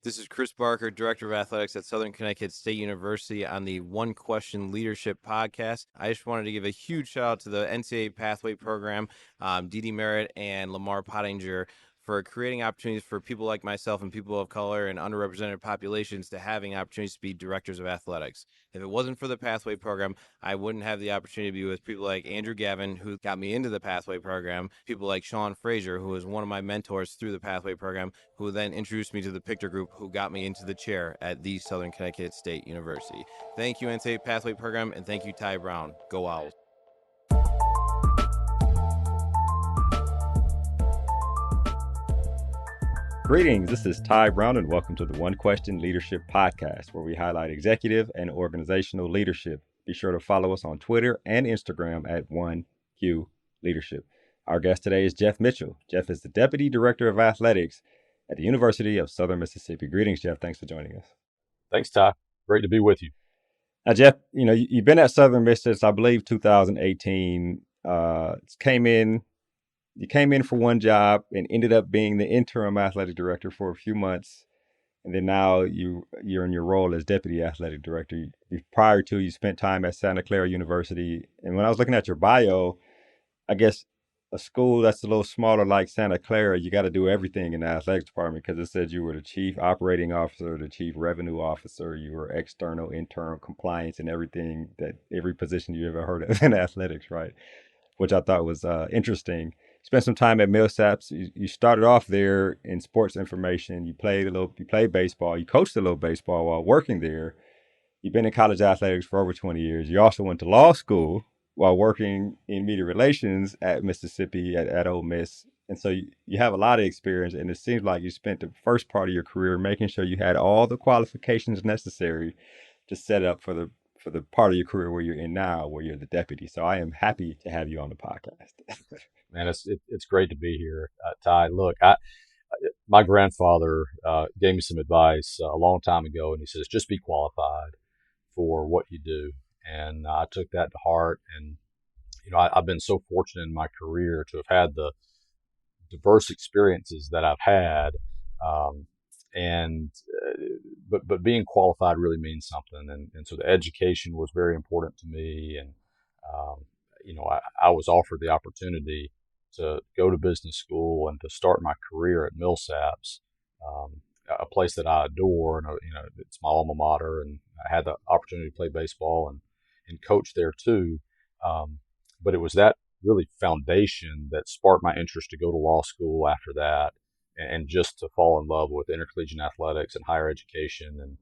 This is Chris Barker, Director of Athletics at Southern Connecticut State University on the One Question Leadership Podcast. I just wanted to give a huge shout out to the NCAA Pathway Program, Dee Merritt and Lamar Pottinger, for creating opportunities for people like myself and people of color and underrepresented populations to having opportunities to be directors of athletics. If it wasn't for the Pathway Program, I wouldn't have the opportunity to be with people like Andrew Gavin, who got me into the Pathway Program, people like Sean Frazier, who was one of my mentors through the Pathway Program, who then introduced me to the Pictor Group, who got me into the chair at the Southern Connecticut State University. Thank you, NCAA Pathway Program, and thank you, Ty Brown. Go Owls. Greetings, this is Ty Brown, and welcome to the One Question Leadership Podcast, where we highlight executive and organizational leadership. Be sure to follow us on Twitter and Instagram at 1Q Leadership. Our guest today is Jeff Mitchell. Jeff is the Deputy Director of Athletics at the University of Southern Mississippi. Greetings, Jeff. Thanks for joining us. Thanks, Ty. Great to be with you. Now, Jeff, you've been at Southern Miss since, I believe, 2018. You came in for one job and ended up being the interim athletic director for a few months. And then now you're in your role as deputy athletic director. Prior to, you spent time at Santa Clara University. And when I was looking at your bio, I guess a school that's a little smaller like Santa Clara, you got to do everything in the athletics department, because it said you were the chief operating officer, the chief revenue officer, you were external, internal compliance, and every position you ever heard of in athletics, right? Which I thought was interesting. Spent some time at Millsaps. You started off there in sports information. You played baseball. You coached a little baseball while working there. You've been in college athletics for over 20 years. You also went to law school while working in media relations at Mississippi at Ole Miss. And so you have a lot of experience, and it seems like you spent the first part of your career making sure you had all the qualifications necessary to set up for the part of your career where you're in now, where you're the deputy. So I am happy to have you on the podcast. Man, it's great to be here, Ty. Look, my grandfather gave me some advice a long time ago, and he says, just be qualified for what you do. And I took that to heart. And, I've been so fortunate in my career to have had the diverse experiences that I've had. But being qualified really means something. And so the education was very important to me. And, I was offered the opportunity to go to business school and to start my career at Millsaps, a place that I adore. And, it's my alma mater, and I had the opportunity to play baseball and coach there too. But it was that really foundation that sparked my interest to go to law school after that, and just to fall in love with intercollegiate athletics and higher education, and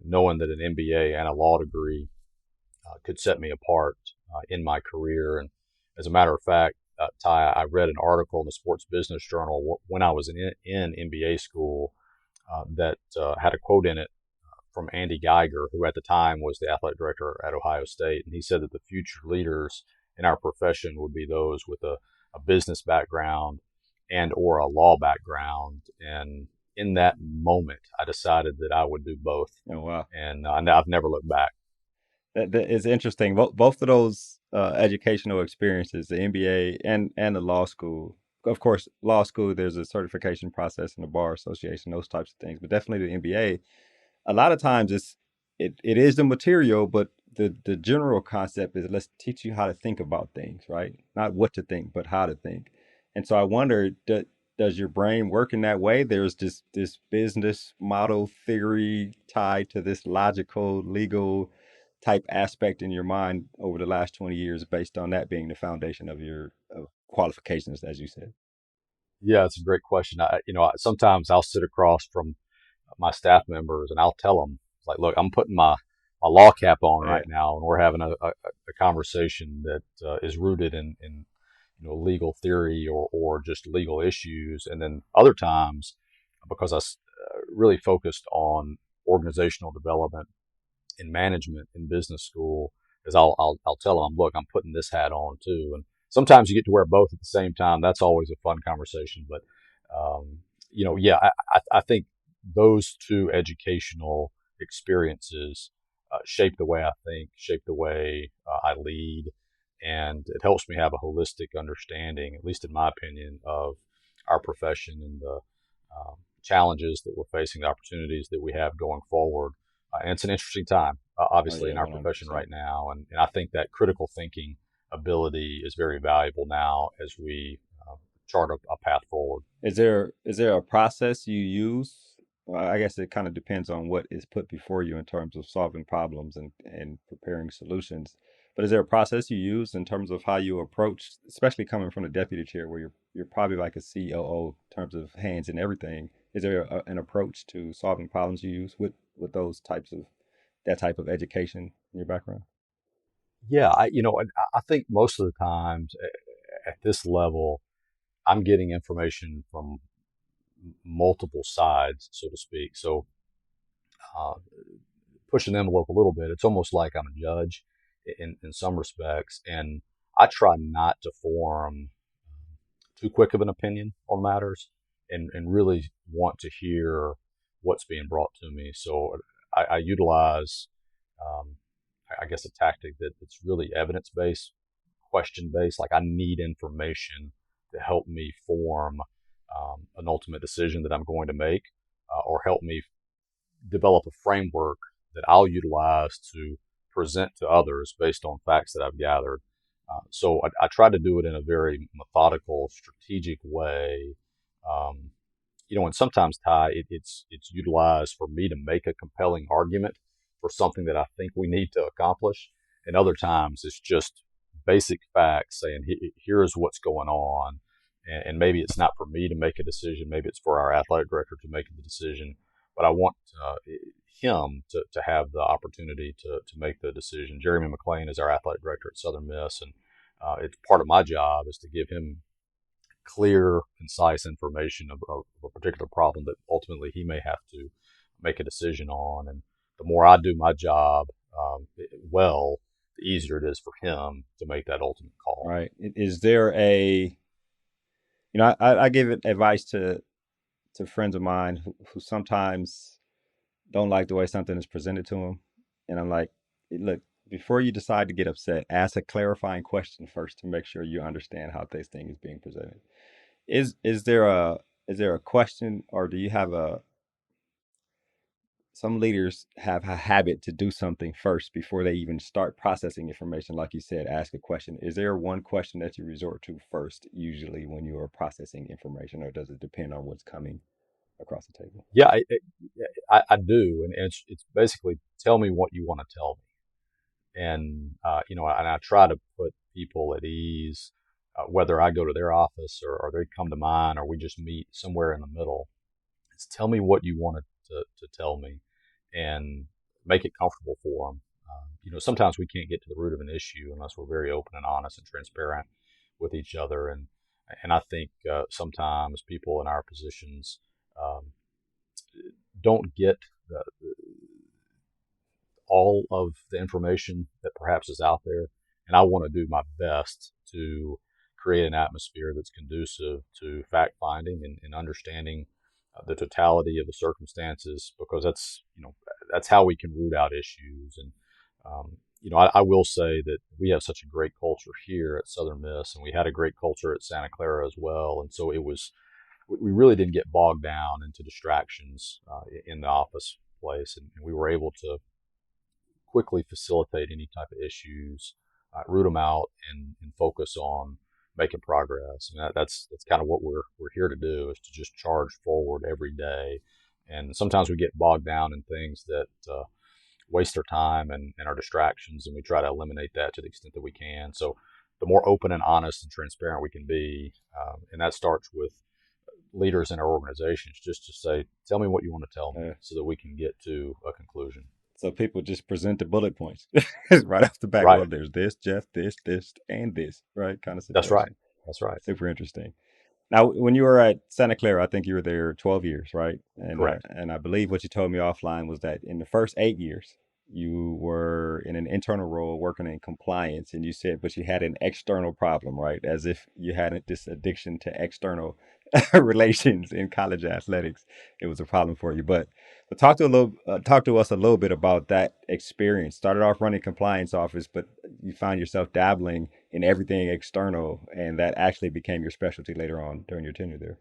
knowing that an MBA and a law degree could set me apart in my career. And as a matter of fact, Ty, I read an article in the Sports Business Journal when I was in MBA school that had a quote in it from Andy Geiger, who at the time was the athletic director at Ohio State. And he said that the future leaders in our profession would be those with a business background and or a law background. And in that moment, I decided that I would do both. Oh, wow. And I've never looked back. That is interesting. Both of those educational experiences, the MBA and the law school. Of course, law school, there's a certification process and the bar association, those types of things. But definitely the MBA, a lot of times it is the material, but the general concept is, let's teach you how to think about things, right? Not what to think, but how to think. And so I wonder, does your brain work in that way? There's this business model theory tied to this logical, legal type aspect in your mind over the last 20 years, based on that being the foundation of your qualifications, as you said? Yeah, it's a great question. Sometimes I'll sit across from my staff members and I'll tell them, like, look, I'm putting my law cap on right now, and we're having a conversation that is rooted in legal theory or just legal issues. And then other times, because I really focused on organizational development in management in business school, is I'll tell them, look, I'm putting this hat on too. And sometimes you get to wear both at the same time. That's always a fun conversation. But I think those two educational experiences shape the way I think, shape the way I lead, and it helps me have a holistic understanding, at least in my opinion, of our profession and the challenges that we're facing, the opportunities that we have going forward. And it's an interesting time, Oh obviously, yeah, in our profession 100%. right now. And I think that critical thinking ability is very valuable now as we chart a path forward. Is there a process you use? Well, I guess it kind of depends on what is put before you in terms of solving problems and preparing solutions. But is there a process you use in terms of how you approach, especially coming from the deputy chair, where you're probably like a COO in terms of hands and everything? Is there an approach to solving problems you use with those types of that type of education in your background? Yeah, I think most of the times at this level, I'm getting information from multiple sides, so to speak. So uh, pushing the envelope a little bit, it's almost like I'm a judge in some respects, and I try not to form too quick of an opinion on matters, and really want to hear what's being brought to me. So I utilize, um, I guess, a tactic that's really evidence based, question based. Like I need information to help me form an ultimate decision that I'm going to make, or help me develop a framework that I'll utilize to present to others based on facts that I've gathered. So I try to do it in a very methodical, strategic way. Um, and sometimes, Ty, it's utilized for me to make a compelling argument for something that I think we need to accomplish, and other times it's just basic facts saying here's what's going on, and maybe it's not for me to make a decision, maybe it's for our athletic director to make the decision, but I want him to have the opportunity to make the decision. Jeremy McLean is our athletic director at Southern Miss, and it's part of my job is to give him clear, concise information of a particular problem that ultimately he may have to make a decision on. And the more I do my job well, the easier it is for him to make that ultimate call. Right. Is there I give advice to friends of mine who sometimes don't like the way something is presented to them. And I'm like, look, before you decide to get upset, ask a clarifying question first to make sure you understand how this thing is being presented. Is there a question, or do you have a some leaders have a habit to do something first before they even start processing information? Like you said, ask a question. Is there one question that you resort to first, usually when you are processing information, or does it depend on what's coming across the table? Yeah, I do, and it's basically tell me what you want to tell me, and and I try to put people at ease, whether I go to their office or they come to mine or we just meet somewhere in the middle. It's tell me what you wanted to tell me, and make it comfortable for them. Sometimes we can't get to the root of an issue unless we're very open and honest and transparent with each other, and I think sometimes people in our positions um, don't get the, all of the information that perhaps is out there. And I want to do my best to create an atmosphere that's conducive to fact finding and understanding the totality of the circumstances, because that's how we can root out issues. And I will say that we have such a great culture here at Southern Miss, and we had a great culture at Santa Clara as well. And so we really didn't get bogged down into distractions in the office place, and we were able to quickly facilitate any type of issues, root them out, and focus on making progress. And that's kind of what we're here to do, is to just charge forward every day. And sometimes we get bogged down in things that waste our time and our distractions, and we try to eliminate that to the extent that we can. So the more open and honest and transparent we can be, and that starts with leaders in our organizations, just to say, tell me what you want to tell me, so that we can get to a conclusion. So people just present the bullet points right off the back. Right. Well, there's this, Jeff, this, and this, right? Kind of That's right. situation. That's right. Super interesting. Now, when you were at Santa Clara, I think you were there 12 years, right? Correct. And I believe what you told me offline was that in the first 8 years, you were in an internal role working in compliance, and you said, but you had an external problem, right? As if you had this addiction to external relations in college athletics. It was a problem for you. But talk to us a little bit about that experience. Started off running compliance office, but you found yourself dabbling in everything external, and that actually became your specialty later on during your tenure there.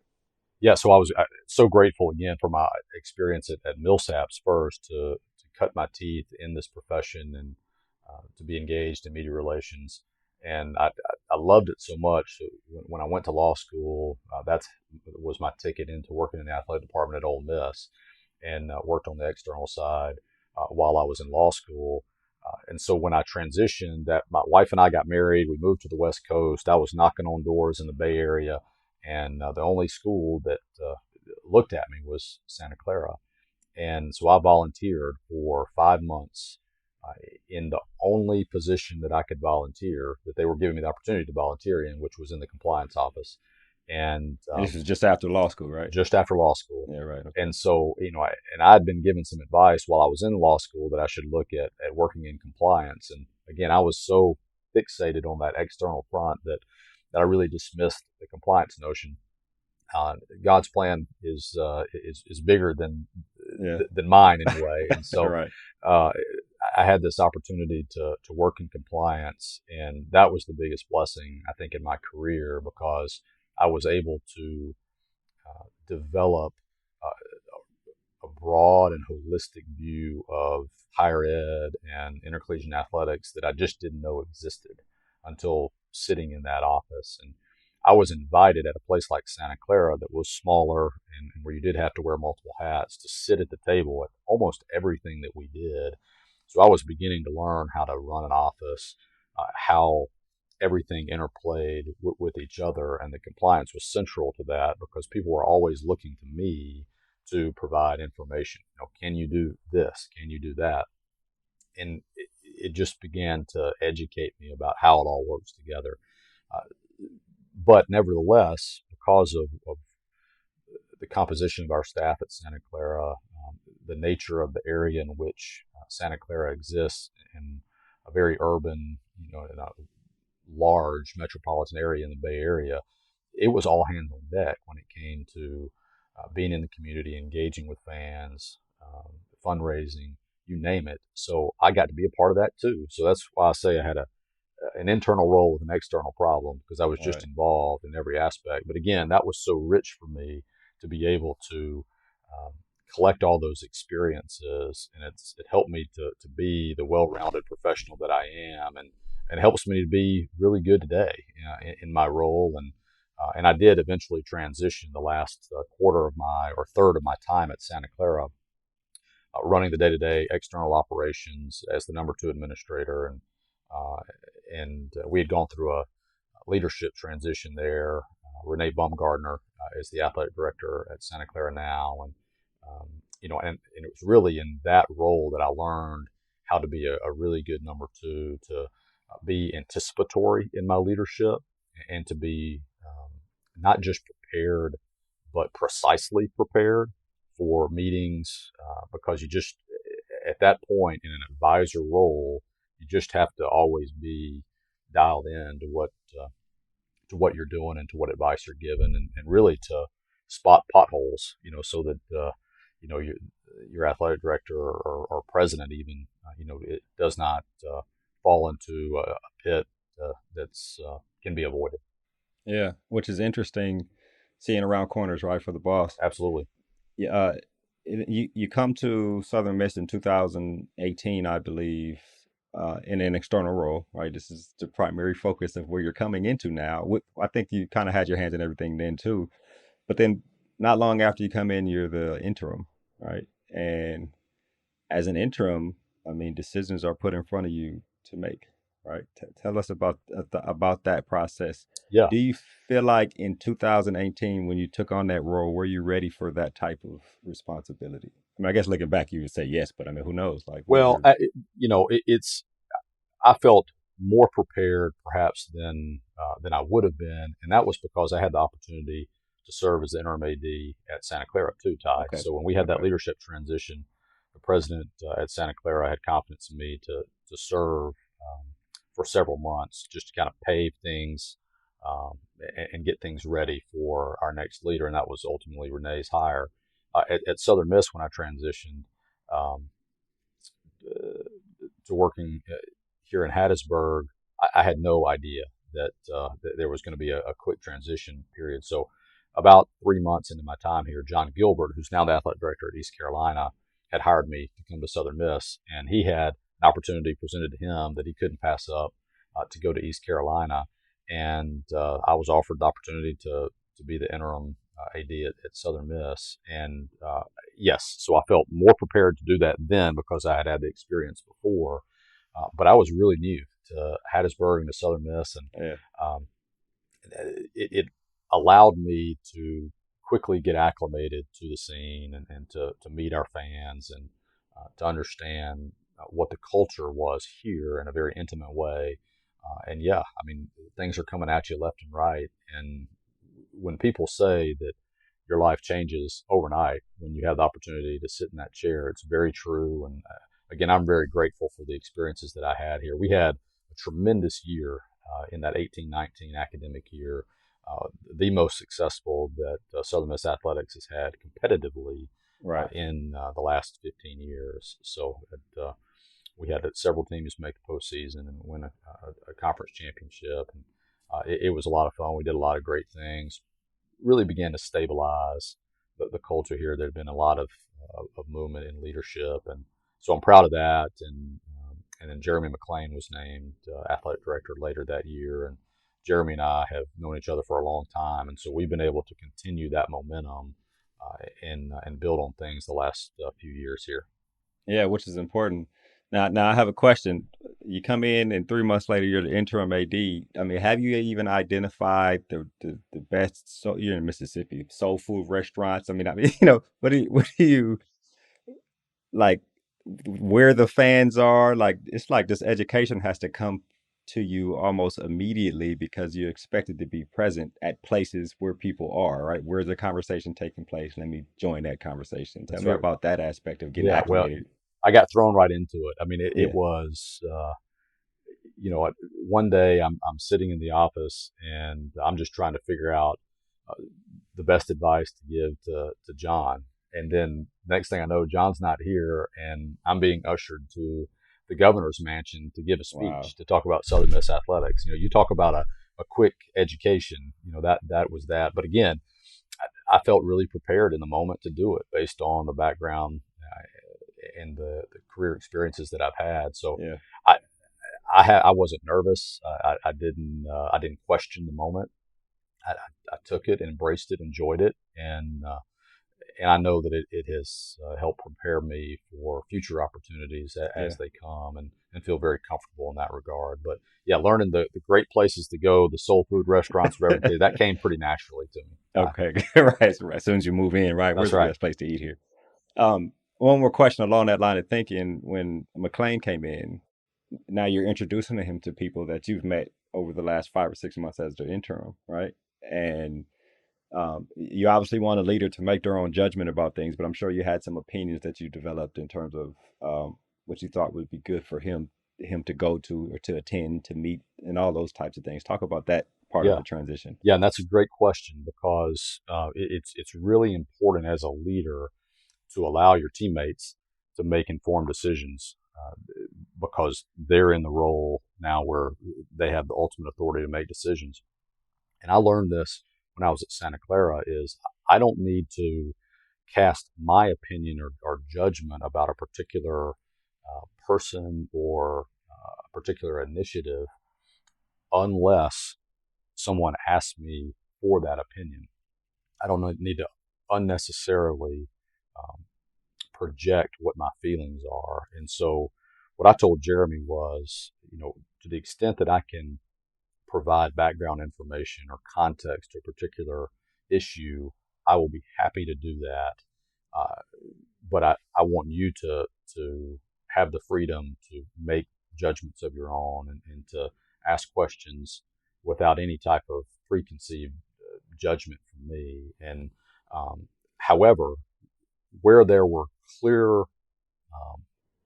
Yeah, so I was so grateful again for my experience at Millsaps first to cut my teeth in this profession and to be engaged in media relations. And I loved it so much. So when I went to law school, that was my ticket into working in the athletic department at Ole Miss, and worked on the external side while I was in law school. And so when I transitioned, that my wife and I got married, we moved to the West Coast. I was knocking on doors in the Bay Area, and the only school that looked at me was Santa Clara. And so I volunteered for 5 months uh, in the only position that I could volunteer, that they were giving me the opportunity to volunteer in, which was in the compliance office. And And this was just after law school, right? just after law school. Yeah, right. Okay. And so, I'd been given some advice while I was in law school that I should look at working in compliance. And again, I was so fixated on that external front that I really dismissed the compliance notion. God's plan is bigger Yeah. than mine anyway. And so, Right. uh, I had this opportunity to work in compliance, and that was the biggest blessing I think in my career, because I was able to develop a broad and holistic view of higher ed and intercollegiate athletics that I just didn't know existed until sitting in that office. And I was invited at a place like Santa Clara that was smaller and where you did have to wear multiple hats to sit at the table at almost everything that we did. So I was beginning to learn how to run an office, how everything interplayed with each other, and the compliance was central to that because people were always looking to me to provide information. Can you do this? Can you do that? And it just began to educate me about how it all works together. Uh, but nevertheless, because of the composition of our staff at Santa Clara, the nature of the area in which Santa Clara exists, in a very urban, in a large metropolitan area in the Bay Area, it was all hands on deck when it came to being in the community, engaging with fans, fundraising, you name it. So I got to be a part of that too. So that's why I say I had an internal role with an external problem, because I was All just right. involved in every aspect. But again, that was so rich for me to be able to um, collect all those experiences, and it helped me to be the well-rounded professional that I am, and helps me to be really good today in my role. And I did eventually transition the last quarter of my or third of my time at Santa Clara, running the day-to-day external operations as the number two administrator, uh, and we had gone through a leadership transition there. Renee Baumgardner is the athletic director at Santa Clara now, and it was really in that role that I learned how to be a really good number two, to be anticipatory in my leadership, and to be not just prepared, but precisely prepared for meetings, because you just, at that point in an advisor role, you just have to always be dialed in to what you're doing and to what advice you're given, and really to spot potholes, so that you know your your athletic director or president even, it does not fall into a pit that's can be avoided. Yeah, which is interesting, seeing around corners, right, for the boss. Absolutely. Yeah, you come to Southern Miss in 2018, I believe, in an external role, right? This is the primary focus of where you're coming into now. I think you kind of had your hands in everything then too, but then not long after you come in, you're the interim, right? And as an interim, I mean, decisions are put in front of you to make, right? Tell us about that process. Yeah. Do you feel like in 2018, when you took on that role, were you ready for that type of responsibility? I mean, I guess looking back, you would say yes, but I mean, who knows? Like, what Well, were? it's I felt more prepared perhaps than I would have been, and that was because I had the opportunity to serve as the interim AD at Santa Clara too, Ty. Okay, So when we had that okay, leadership transition, the president at Santa Clara had confidence in me to serve for several months, just to kind of pave things, and get things ready for our next leader, and that was ultimately Renee's hire. At Southern Miss, when I transitioned um, to working here in Hattiesburg, I had no idea that there was going to be a quick transition period. So about 3 months into my time here, John Gilbert, who's now the athletic director at East Carolina, had hired me to come to Southern Miss, and he had an opportunity presented to him that he couldn't pass up to go to East Carolina, and I was offered the opportunity to be the interim AD at Southern Miss, and yes, so I felt more prepared to do that then because I had the experience before, but I was really new to Hattiesburg and to Southern Miss, and Yeah. it allowed me to quickly get acclimated to the scene and to meet our fans and to understand what the culture was here in a very intimate way. And yeah, I mean, things are coming at you left and right. And when people say that your life changes overnight when you have the opportunity to sit in that chair, it's very true. And again, I'm very grateful for the experiences that I had here. We had a tremendous year in that 18-19 academic year, the most successful that Southern Miss Athletics has had competitively Right. in the last 15 years. So we had several teams make the postseason and win a conference championship. And it was a lot of fun. We did a lot of great things. Really began to stabilize the culture here. There had been a lot of movement in leadership, and so I'm proud of that. And then Jeremy McLean was named athletic director later that year, and Jeremy and I have known each other for a long time, and so we've been able to continue that momentum and build on things the last few years here. Yeah, which is important. Now I have a question. You come in, and 3 months later, you're the interim AD. I mean, have you even identified the best? So you're in Mississippi, soul food restaurants. I mean, what do you like? Where the fans are? Like, it's like this education has to come to you almost immediately because you're expected to be present at places where people are, right? Where's the conversation taking place? Let me join that conversation. Tell That's me right. about that aspect of getting Yeah. Well, acclimated. I got thrown right into it. I mean, it Yeah. was. One day I'm sitting in the office and I'm just trying to figure out uh, the best advice to give to John. And then next thing I know, John's not here, and I'm being ushered to the governor's mansion to give a Wow. speech to talk about Southern Miss athletics. You talk about a quick education. That was that. But again, I felt really prepared in the moment to do it based on the background and the career experiences that I've had. So Yeah. I I wasn't nervous. I didn't question the moment. I took it, embraced it, enjoyed it, and I know that it has helped prepare me for future opportunities Yeah. as they come, and feel very comfortable in that regard. But yeah, learning the great places to go, the soul food restaurants, whatever, that came pretty naturally to me. Okay. Right. So as soon as you move in, right? That's Where's the right. best place to eat here? One more question along that line of thinking. When McLean came in, now you're introducing him to people that you've met over the last 5 or 6 months as the interim, right? And you obviously want a leader to make their own judgment about things, but I'm sure you had some opinions that you developed in terms of what you thought would be good for him to go to or to attend, to meet, and all those types of things. Talk about that part of Yeah. the transition. Yeah, and that's a great question because it's really important as a leader to allow your teammates to make informed decisions because they're in the role now where they have the ultimate authority to make decisions. And I learned this when I was at Santa Clara is I don't need to cast my opinion or judgment about a particular person or a particular initiative unless someone asks me for that opinion. I don't need to unnecessarily um, project what my feelings are. And so what I told Jeremy was, to the extent that I can provide background information or context to a particular issue, I will be happy to do that. Uh, but I want you to have the freedom to make judgments of your own and to ask questions without any type of preconceived judgment from me. And however, where there were clear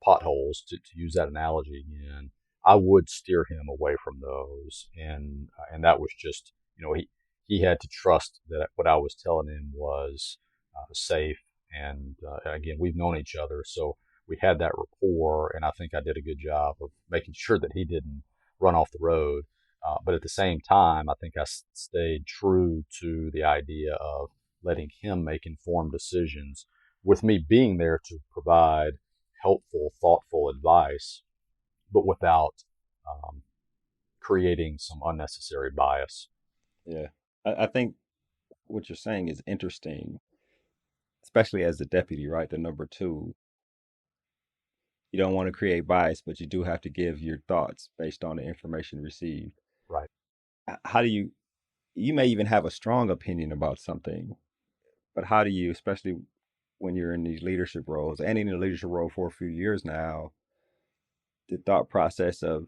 potholes, to use that analogy again, I would steer him away from those, and that was just he had to trust that what I was telling him was safe, and again we've known each other, so we had that rapport, and I think I did a good job of making sure that he didn't run off the road. But at the same time, I think I stayed true to the idea of letting him make informed decisions, with me being there to provide helpful, thoughtful advice, but without um, creating some unnecessary bias. Yeah. I think what you're saying is interesting, especially as the deputy, right? The number two. You don't want to create bias, but you do have to give your thoughts based on the information received. Right. How do you may even have a strong opinion about something, but how do you, especially when you're in these leadership roles and in a leadership role for a few years now, the thought process of,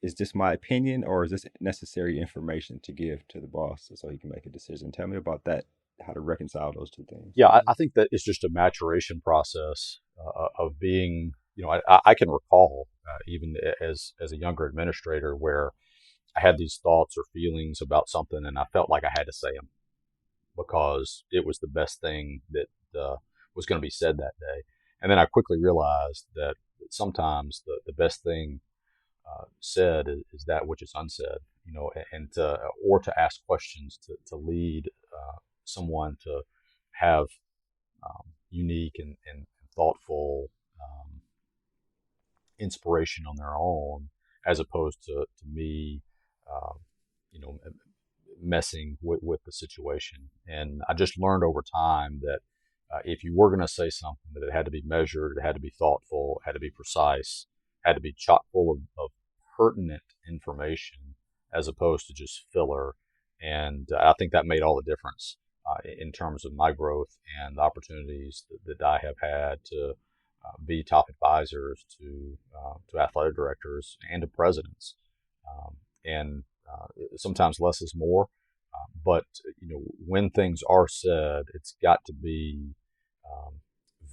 is this my opinion or is this necessary information to give to the boss so he can make a decision? Tell me about that, how to reconcile those two things. Yeah, I think that it's just a maturation process of being, I can recall even as a younger administrator where I had these thoughts or feelings about something and I felt like I had to say them because it was the best thing that was going to be said that day. And then I quickly realized that sometimes the best thing said is that which is unsaid, and or to ask questions to lead someone to have unique and thoughtful inspiration on their own, as opposed to me, um, you know, messing with the situation. And I just learned over time that if you were going to say something, that it had to be measured, it had to be thoughtful, it had to be precise, had to be chock full of pertinent information as opposed to just filler. And I think that made all the difference in terms of my growth and the opportunities that I have had to be top advisors to athletic directors and to presidents. And sometimes less is more. But when things are said, it's got to be um,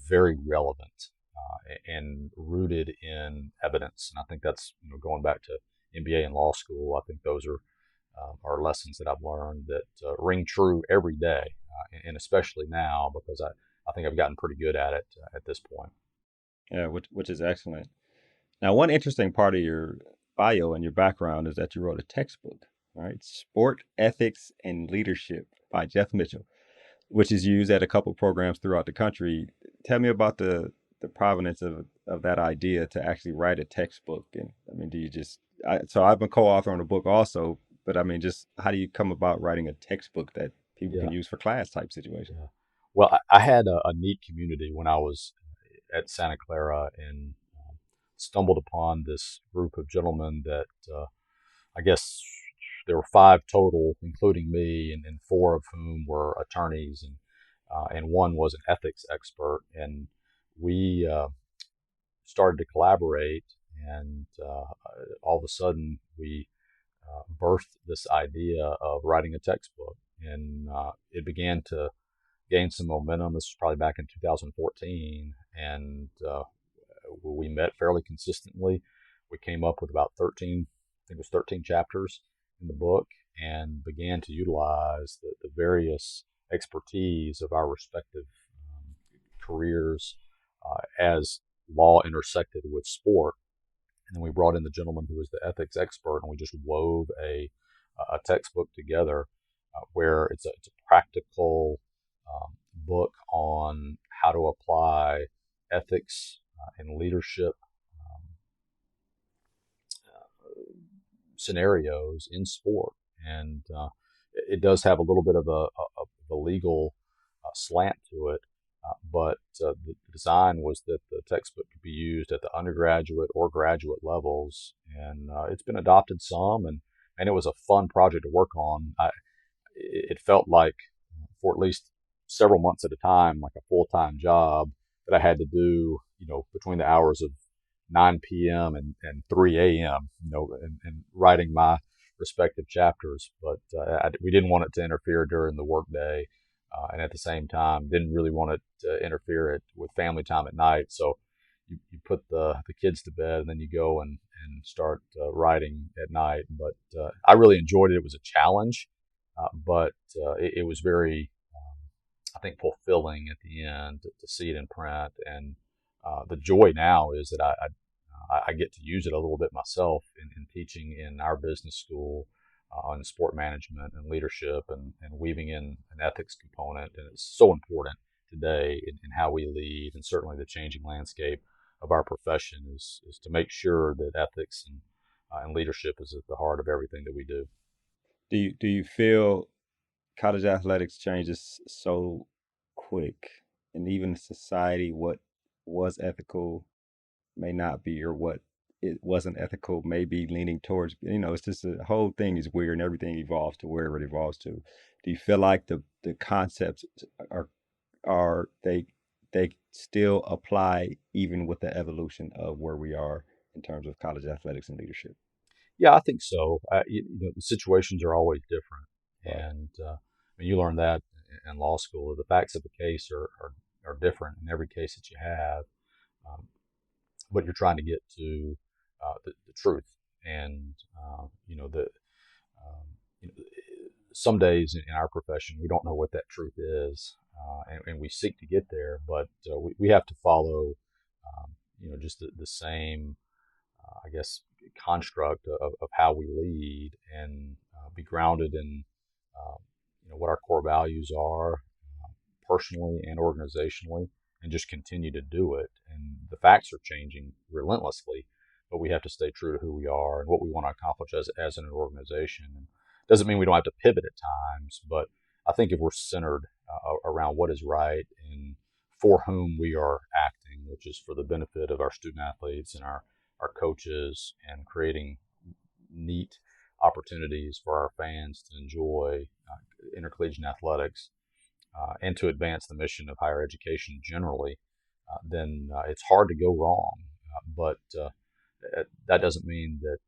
very relevant and rooted in evidence. And I think that's going back to MBA and law school. I think those are lessons that I've learned that ring true every day, and especially now because I think I've gotten pretty good at it at this point. Yeah, which is excellent. Now, one interesting part of your bio and your background is that you wrote a textbook, right? Sport Ethics and Leadership by Jeff Mitchell, which is used at a couple programs throughout the country. Tell me about the provenance of that idea to actually write a textbook. And I mean, do you just so I've been co-author on a book also, but I mean, just how do you come about writing a textbook that people Yeah. can use for class type situations? Yeah. Well, I had a neat community when I was at Santa Clara and stumbled upon this group of gentlemen that I guess there were five total, including me, and four of whom were attorneys, and one was an ethics expert. And we started to collaborate, and all of a sudden we birthed this idea of writing a textbook, and it began to gain some momentum. This was probably back in 2014, and we met fairly consistently. We came up with about 13, I think it was 13 chapters in the book, and began to utilize the various expertise of our respective careers as law intersected with sport. And then we brought in the gentleman who was the ethics expert, and we just wove a textbook together where it's a practical book on how to apply ethics and leadership scenarios in sport. And it does have a little bit of a legal slant to it, but the design was that the textbook could be used at the undergraduate or graduate levels. And it's been adopted some, and it was a fun project to work on. It felt like, for at least several months at a time, like a full-time job that I had to do, between the hours of 9 p.m. and 3 a.m., and writing my respective chapters. But we didn't want it to interfere during the workday. And at the same time, didn't really want it to interfere with family time at night. So you put the kids to bed and then you go and start writing at night. But I really enjoyed it. It was a challenge, but it was very, I think, fulfilling at the end to see it in print. And the joy now is that I get to use it a little bit myself in teaching in our business school on sport management and leadership and weaving in an ethics component. And it's so important today in how we lead, and certainly the changing landscape of our profession is to make sure that ethics and leadership is at the heart of everything that we do. Do you feel college athletics changes so quick, and even society, what was ethical may not be, or what it wasn't ethical may be leaning towards. It's just the whole thing is weird, and everything evolves to wherever it evolves to. Do you feel like the concepts are they still apply even with the evolution of where we are in terms of college athletics and leadership? Yeah, I think so. The situations are always different, Right. and I mean, you learn that in law school. The facts of the case are different in every case that you have, um, but you're trying to get to the truth. And um, you know, some days in our profession we don't know what that truth is, and we seek to get there, but we have to follow, just the same, I guess, construct of how we lead, and be grounded in, uh, what our core values are, personally and organizationally, and just continue to do it. And the facts are changing relentlessly, but we have to stay true to who we are and what we want to accomplish as an organization. And doesn't mean we don't have to pivot at times, but I think if we're centered around what is right and for whom we are acting, which is for the benefit of our student athletes and our coaches, and creating neat opportunities for our fans to enjoy intercollegiate athletics, and to advance the mission of higher education generally, then it's hard to go wrong. But that doesn't mean that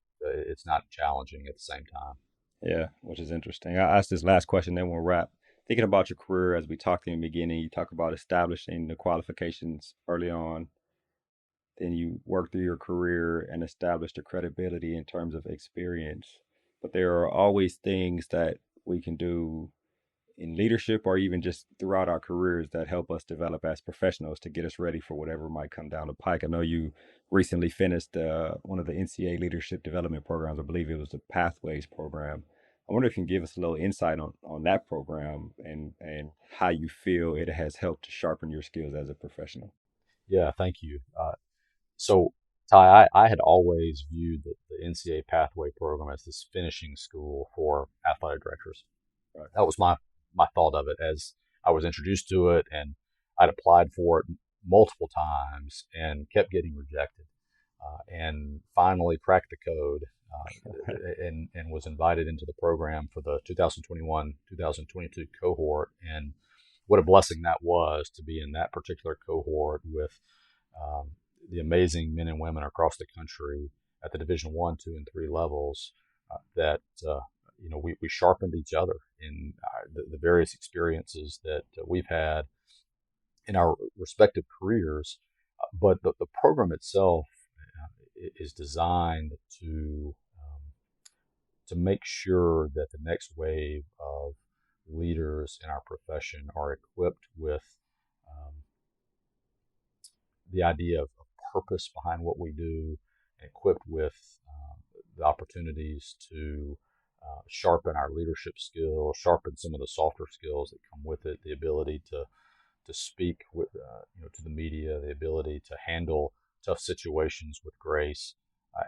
it's not challenging at the same time. Yeah, which is interesting. I asked this last question, then we'll wrap. Thinking about your career, as we talked in the beginning, you talk about establishing the qualifications early on. Then you work through your career and establish the credibility in terms of experience. But there are always things that we can do in leadership, or even just throughout our careers, that help us develop as professionals to get us ready for whatever might come down the pike. I know you recently finished one of the NCAA leadership development programs. I believe it was the Pathways program. I wonder if you can give us a little insight on that program, and how you feel it has helped to sharpen your skills as a professional. Yeah, thank you. So, Ty, I had always viewed the NCAA Pathway program as this finishing school for athletic directors. Right. That was my thought of it as I was introduced to it, and I'd applied for it multiple times and kept getting rejected, and finally cracked the code, and was invited into the program for the 2021-2022 cohort. And what a blessing that was to be in that particular cohort with um, the amazing men and women across the country at the Division 1, 2, and 3 levels, that we sharpened each other in the various experiences that we've had in our respective careers. But the program itself is designed to make sure that the next wave of leaders in our profession are equipped with um, the idea of purpose behind what we do, equipped with the opportunities to sharpen our leadership skills, sharpen some of the softer skills that come with it, the ability to speak with, to the media, the ability to handle tough situations with grace,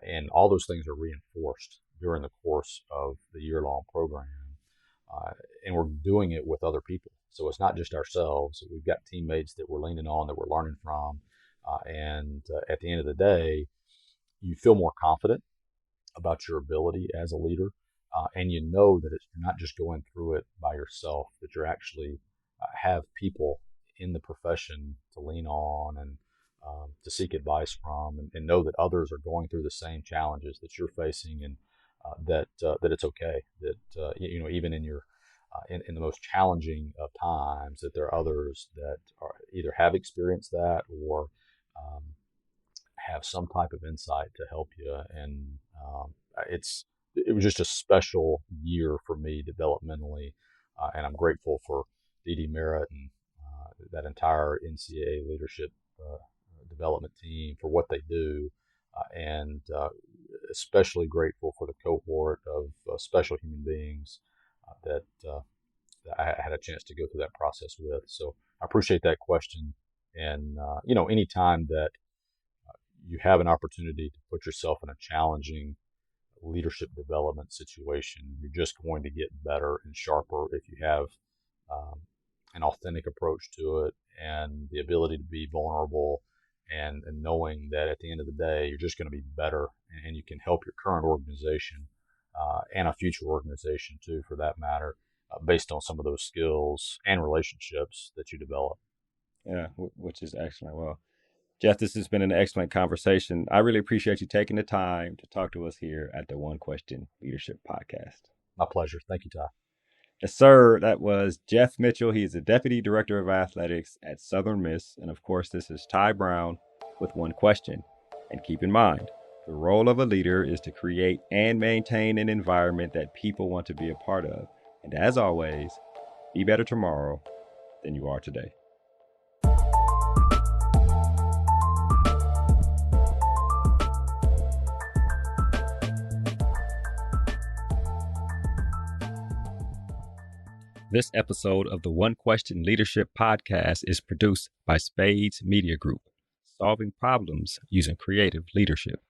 and all those things are reinforced during the course of the year-long program. Uh, and we're doing it with other people. So it's not just ourselves. We've got teammates that we're leaning on, that we're learning from. And at the end of the day, you feel more confident about your ability as a leader. And you know that you're not just going through it by yourself, that you're actually have people in the profession to lean on, and to seek advice from, and know that others are going through the same challenges that you're facing, and that it's okay, that even in your in the most challenging of times, that there are others that either have experienced that, or um, have some type of insight to help you. And it was just a special year for me developmentally, and I'm grateful for Dee Merritt and that entire NCAA leadership development team for what they do. And especially grateful for the cohort of special human beings that I had a chance to go through that process with. So I appreciate that question. And, any time that you have an opportunity to put yourself in a challenging leadership development situation, you're just going to get better and sharper if you have um, an authentic approach to it and the ability to be vulnerable and knowing that at the end of the day, you're just going to be better and you can help your current organization and a future organization too, for that matter, based on some of those skills and relationships that you develop. Yeah, which is excellent. Well, Jeff, this has been an excellent conversation. I really appreciate you taking the time to talk to us here at the One Question Leadership Podcast. My pleasure. Thank you, Ty. Yes, sir. That was Jeff Mitchell. He is the Deputy Director of Athletics at Southern Miss. And of course, this is Ty Brown with One Question. And keep in mind, the role of a leader is to create and maintain an environment that people want to be a part of. And as always, be better tomorrow than you are today. This episode of the One Question Leadership Podcast is produced by Spades Media Group, solving problems using creative leadership.